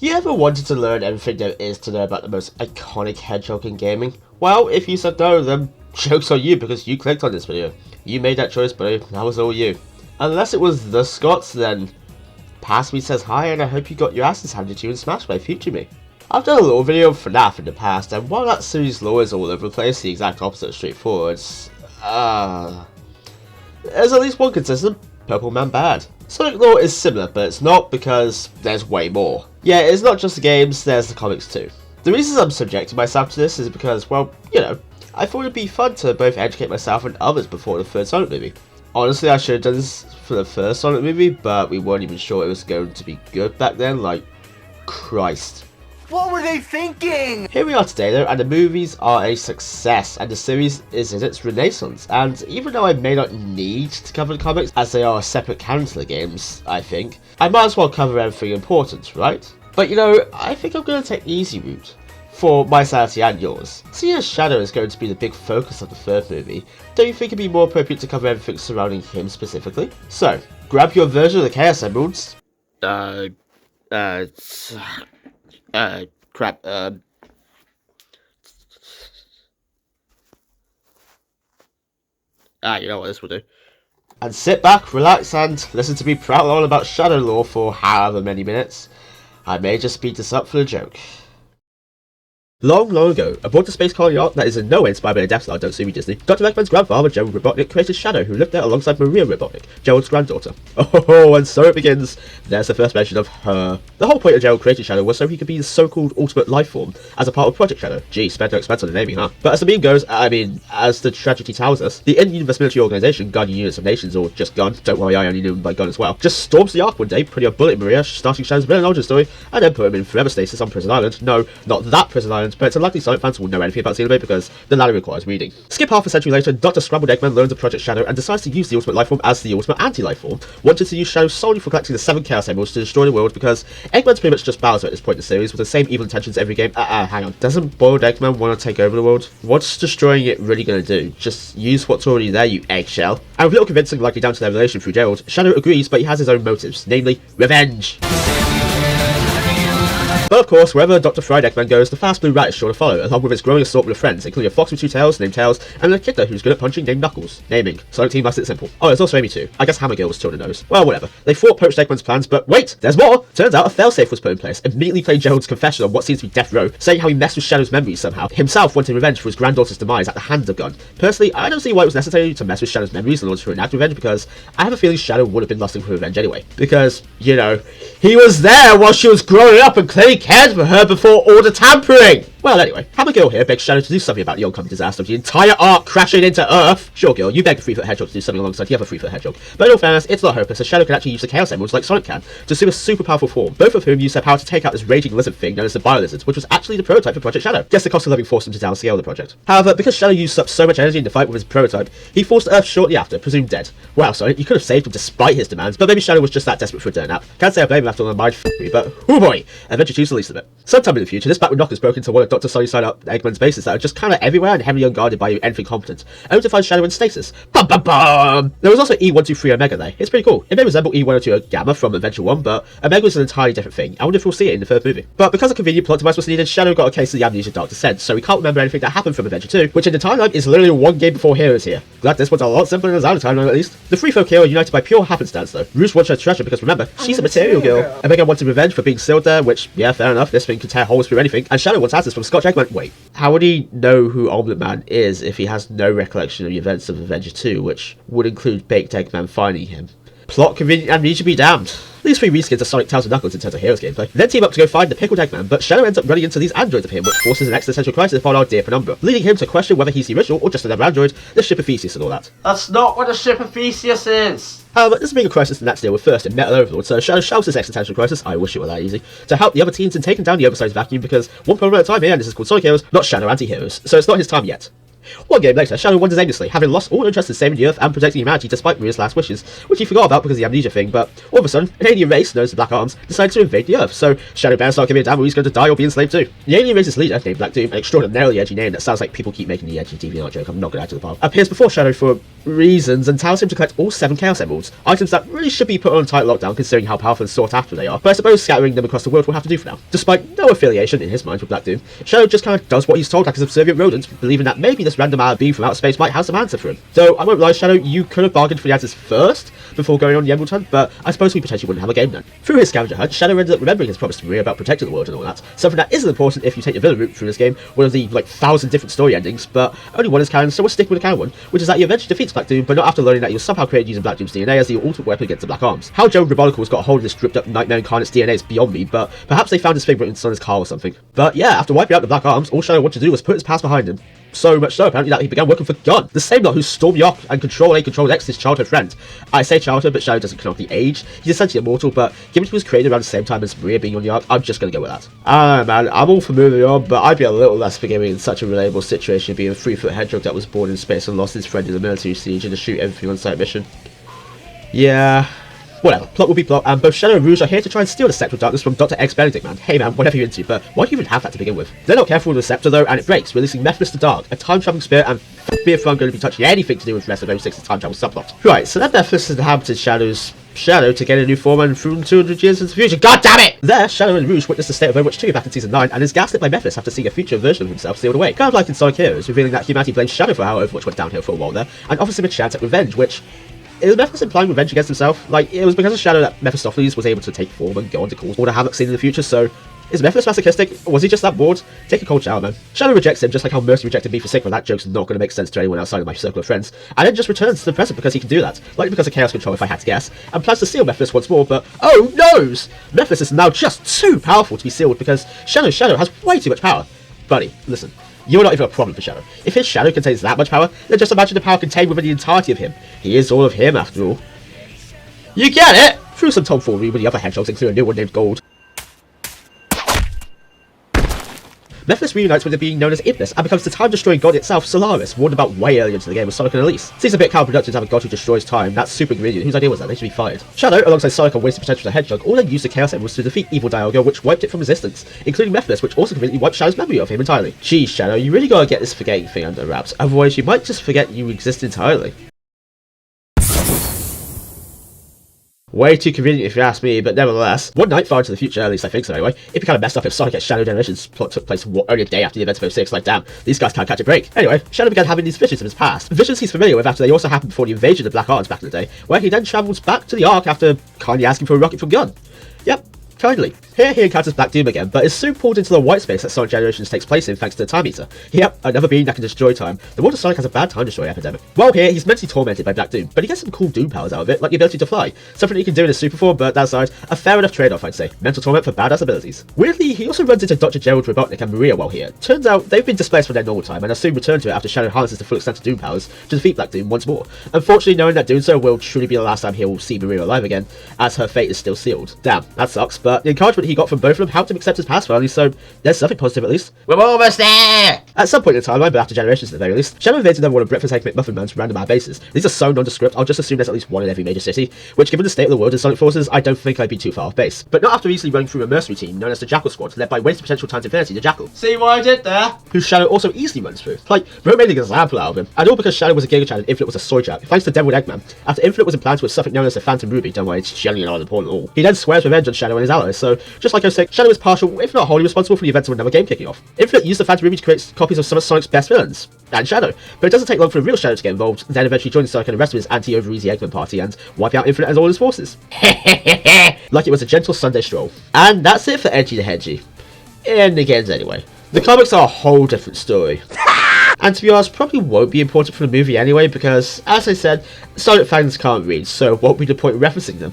You ever wanted to learn everything there is to know about the most iconic hedgehog in gaming? Well, if you said no, then joke's on you because you clicked on this video. You made that choice, buddy. That was all you. Unless it was the Scots, then Past Me says hi, and I hope you got your asses handed to you in Smash by future me. I've done a little video of FNAF in the past, and while that series lore is all over the place, the exact opposite of straightforward, there's at least one consistent: Purple Man bad. Sonic lore is similar, but it's not because there's way more. Yeah, it's not just the games, there's the comics too. The reasons I'm subjecting myself to this is because, well, you know, I thought it'd be fun to both educate myself and others before the third Sonic movie. Honestly, I should have done this for the first Sonic movie, but we weren't even sure it was going to be good back then, like, Christ. What were they thinking? Here we are today though, and the movies are a success, and the series is in its renaissance, and even though I may not need to cover the comics, as they are a separate canon to the games, I think, I might as well cover everything important, right? But you know, I think I'm going to take the easy route, for my sanity and yours. Seeing as Shadow is going to be the big focus of the third movie, don't you think it'd be more appropriate to cover everything surrounding him specifically? So, grab your version of the Chaos Emeralds. Crap, you know what this will do. And sit back, relax, and listen to me prattle on about Shadow lore for however many minutes. I may just speed this up for a joke. Long ago, aboard the space colony yacht that is in no way inspired by the Death Star, don't sue me Disney, Dr. Eggman's grandfather, Gerald Robotnik, created Shadow, who lived there alongside Maria Robotnik, Gerald's granddaughter. Oh, and so it begins. There's the first mention of her. The whole point of Gerald creating Shadow was so he could be the so-called ultimate life form, as a part of Project Shadow. Gee, spent no expense on the naming, huh? But as the meme goes, as the tragedy tells us, the in-universe military organisation, Guardian Units of Nations, or just GUN, don't worry, I only knew them by GUN as well, just storms the Ark one day, putting a bullet in Maria, starting Shadow's villain origin story, and then put him in forever stasis on Prison Island. No, not that Prison Island, but it's unlikely Sonic fans will know anything about Xenoblade because the latter requires reading. Skip half a century later, Dr. Scrambled Eggman learns of Project Shadow and decides to use the Ultimate Lifeform as the Ultimate Anti-Lifeform, wanting to use Shadow solely for collecting the 7 Chaos Emeralds to destroy the world because Eggman's pretty much just Bowser at this point in the series with the same evil intentions every game. Hang on. Doesn't Boiled Eggman want to take over the world? What's destroying it really going to do? Just use what's already there, you eggshell. And with little convincing, likely down to their relation through Gerald, Shadow agrees, but he has his own motives, namely revenge. But of course, wherever Dr. Fried Eggman goes, the fast blue rat is sure to follow, along with its growing assortment of friends, including a fox with 2 tails named Tails, and an echidna who's good at punching named Knuckles. Naming. Sonic Team makes it simple. Oh, there's also Amy too. I guess Hammergill was still on the nose. Well, whatever. They thwart-poached Eggman's plans, but wait! There's more! Turns out a failsafe was put in place, immediately playing Gerald's confession on what seems to be death row, saying how he messed with Shadow's memories somehow, himself wanting revenge for his granddaughter's demise at the hands of Gun. Personally, I don't see why it was necessary to mess with Shadow's memories in order to enact revenge, because I have a feeling Shadow would have been lusting for revenge anyway. Because, you know, he was there while she was growing up and clearly cared for her before all the tampering! Well, anyway, Hammergill here begs Shadow to do something about the oncoming disaster of the entire Ark crashing into Earth. Sure, Gil, you begged the 3-foot Hedgehog to do something alongside the other 3-foot Hedgehog. But in all fairness, it's not hopeless, as Shadow can actually use the Chaos Emeralds like Sonic can, to assume a super powerful form, both of whom use their power to take out this raging lizard thing known as the Bio-Lizards, which was actually the prototype for Project Shadow. Guess the cost of living forced him to downscale the project. However, because Shadow used up so much energy in the fight with his prototype, he falls to Earth shortly after, presumed dead. Wow, Sonic, you could have saved him despite his demands, but maybe Shadow was just that desperate for a dirt nap. Can't say I blame him after all the mind f***ery, but oh boy, Adventure 2's the least of it. Sometime in the future, this Batman knockers broke into one of Dr. Sunny's side up Eggman's bases that are just kind of everywhere and heavily unguarded by anything competent, only to find Shadow in stasis. Bum bum bum! There was also E123 Omega there. It's pretty cool. It may resemble E102 Gamma from Adventure 1, but Omega was an entirely different thing. I wonder if we'll see it in the third movie. But because a convenient plot device was needed, Shadow got a case of the Amnesia Dark Descent, so we can't remember anything that happened from Adventure 2, which in the timeline is literally one game before Heroes here. Glad this one's a lot simpler than his outer timeline at least. The three folk here are united by pure happenstance though. Rouge wants her treasure because remember, she's a material girl. Omega wanted revenge for being sealed there, which, yeah, fair enough, this thing can tear holes through anything, and Shadow wants answers from Scotch Eggman. Wait, how would he know who Omelette Man is if he has no recollection of the events of Avenger 2, which would include Baked Eggman finding him? Plot convenient amnesia be damned. These 3 reskins are Sonic, Tails and Knuckles in terms of Heroes gameplay. Then team up to go find the pickled Eggman, but Shadow ends up running into these androids of him, which forces an existential crisis upon our dear Penumbra, leading him to question whether he's the original or just another android, the ship of Theseus and all that. That's not what the ship of Theseus is! However, this being a crisis that to deal with first in Metal Overlord, so Shadow shouts his existential crisis, I wish it were that easy, to help the other teams in taking down the oversized vacuum because one problem at a time here, and this is called Sonic Heroes, not Shadow Anti-Heroes, so it's not his time yet. One game later, Shadow wanders aimlessly, having lost all interest in saving the Earth and protecting humanity despite Maria's last wishes, which he forgot about because of the amnesia thing, but all of a sudden, an alien race known as the Black Arms decides to invade the Earth, so Shadow better start giving a damn whether he's going to die or be enslaved too. The alien race's leader, named Black Doom, an extraordinarily edgy name that sounds like people keep making the edgy DeviantArt joke, I'm not going to add to the pile, appears before Shadow for reasons and tells him to collect all 7 Chaos Emeralds, items that really should be put on tight lockdown considering how powerful and sought after they are, but I suppose scattering them across the world will have to do for now. Despite no affiliation in his mind with Black Doom, Shadow just kind of does what he's told like a subservient rodent, believing that maybe this random being from outer space might have some answer for him. Though I won't lie, Shadow, you could have bargained for the answers first before going on the Emerald Hunt, but I suppose we potentially wouldn't have a game then. Through his scavenger hunt, Shadow ended up remembering his promise to Maria about protecting the world and all that, something that isn't important if you take the villain route through this game, one of the 1,000 different story endings, but only one is canon, so we'll stick with the canon one, which is that he eventually defeats Black Doom, but not after learning that he was somehow created using Black Doom's DNA as the ultimate weapon against the Black Arms. How Joe Diabolical's got a hold of this dripped up Nightmare Incarnate's DNA is beyond me, but perhaps they found his fingerprint in his son's car or something. But yeah, after wiping out the Black Arms, all Shadow wanted to do was put his past behind him. So much so, apparently, that he began working for Gun, the same lot who stormed the Ark and Control A, Control X, his childhood friend. I say childhood, but Shadow doesn't count the age. He's essentially immortal, but given he was created around the same time as Maria being on the Ark, I'm just gonna go with that. I don't know, man, I'm all for moving on, but I'd be a little less forgiving in such a relatable situation being a 3-foot hedgehog that was born in space and lost his friend in a military siege in a shoot everything on sight mission. Yeah. Whatever, plot will be plot, and both Shadow and Rouge are here to try and steal the Scepter of Darkness from Dr. X Benedict, man. Hey man, whatever you're into, but why do you even have that to begin with? They're not careful with the Scepter though, and it breaks, releasing Mephiles the Dark, a time-traveling spirit, and be if I'm going to be touching anything to do with the rest of 06's time travel subplot. Right, so that Mephiles inhabited Shadow to gain a new form and through 200 years into the future. God damn it! There, Shadow and Rouge witnessed the state of Overwatch 2 back in Season 9 and is gaslit by Mephiles after seeing a future version of himself sealed away. Kind of like in Sonic Heroes, revealing that humanity blames Shadow for how Overwatch went downhill for a while there, and offers him a chance at revenge, which... Is Mephiles implying revenge against himself? Like, it was because of Shadow that Mephistopheles was able to take form and go on to cause all the havoc seen in the future, so... Is Mephiles masochistic? Or was he just that bored? Take a cold shower, man. Shadow rejects him just like how Mercy rejected me for Sigma. That joke's not going to make sense to anyone outside of my circle of friends. And then just returns to the present because he can do that. Likely because of Chaos Control if I had to guess. And plans to seal Mephiles once more, but... Oh, noes! Mephiles is now just too powerful to be sealed because Shadow has way too much power. Buddy, listen. You're not even a problem for Shadow. If his Shadow contains that much power, then just imagine the power contained within the entirety of him. He is all of him, after all. You get it? Through some tomfoolery with the other hedgehogs, including a new one named Gold. Mephiles reunites with the being known as Iblis and becomes the time-destroying god itself, Solaris, warned about way earlier into the game with Sonic and Elise. Seems a bit counterproductive to have a god who destroys time. That's super ingredient. Whose idea was that? They should be fired. Shadow, alongside Sonic and wasted potential to Hedgehog, all then used the Chaos Emeralds to defeat Evil Dialga, which wiped it from existence, including Mephiles, which also completely wiped Shadow's memory of him entirely. Geez, Shadow, you really gotta get this forgetting thing under wraps, otherwise you might just forget you exist entirely. Way too convenient if you ask me, but nevertheless, one night far into the future, at least I think so anyway, it'd be kind of messed up if Sonic X Shadow Generations plot took place only a day after the events of 06, like damn, these guys can't catch a break. Anyway, Shadow began having these visions of his past, visions he's familiar with after they also happened before the invasion of Black Arms back in the day, where he then travels back to the Ark after kindly asking for a rocket from Gun. Yep. Kindly. Here he encounters Black Doom again, but is soon pulled into the white space that Sonic Generations takes place in thanks to the Time Eater. Yep, another being that can destroy time. The world of Sonic has a bad time destroy epidemic. While here, he's mentally tormented by Black Doom, but he gets some cool Doom powers out of it, like the ability to fly. Something he can do in his super form, but that aside, a fair enough trade-off I'd say. Mental torment for badass abilities. Weirdly, he also runs into Dr. Gerald Robotnik and Maria while here. Turns out, they've been displaced from their normal time and are soon returned to it after Shadow harnesses the full extent of Doom powers to defeat Black Doom once more. Unfortunately, knowing that doing so will truly be the last time he will see Maria alive again, as her fate is still sealed. Damn, that sucks, but the encouragement he got from both of them helped him accept his past finally, so there's something positive at least. We're almost there! At some point in the timeline, but after Generations at the very least, Shadow invades another one of Breakfast Egg McMuffin Man's random bases. These are so nondescript, I'll just assume there's at least one in every major city, which given the state of the world in Sonic Forces, I don't think I'd be too far off base. But not after easily running through a mercenary team known as the Jackal Squad, led by Wasted Potential Times Infinity, the Jackal. See what I did there? Who Shadow also easily runs through. Like, Bro made an example out of him, and all because Shadow was a Giga Chan and Infinite was a soy jack, thanks to Deviled Eggman. After Infinite was implanted with something known as the Phantom Ruby, done by its jelly and all important all. He then swears revenge on Shadow and his allies, so just like I was saying, Shadow is partial, if not wholly responsible for the events of another game kicking off. Infinite used the Phantom Ruby to create copies of some of Sonic's best villains, and Shadow, but it doesn't take long for the real Shadow to get involved, then eventually join Sonic and the rest of his anti-over-easy Eggman party and wipe out Infinite and all his forces. Like it was a gentle Sunday stroll. And that's it for Edgy the Hedgy. In the games anyway. The comics are a whole different story. And to be honest, probably won't be important for the movie anyway, because, as I said, Sonic fans can't read, so what would be the point of referencing them?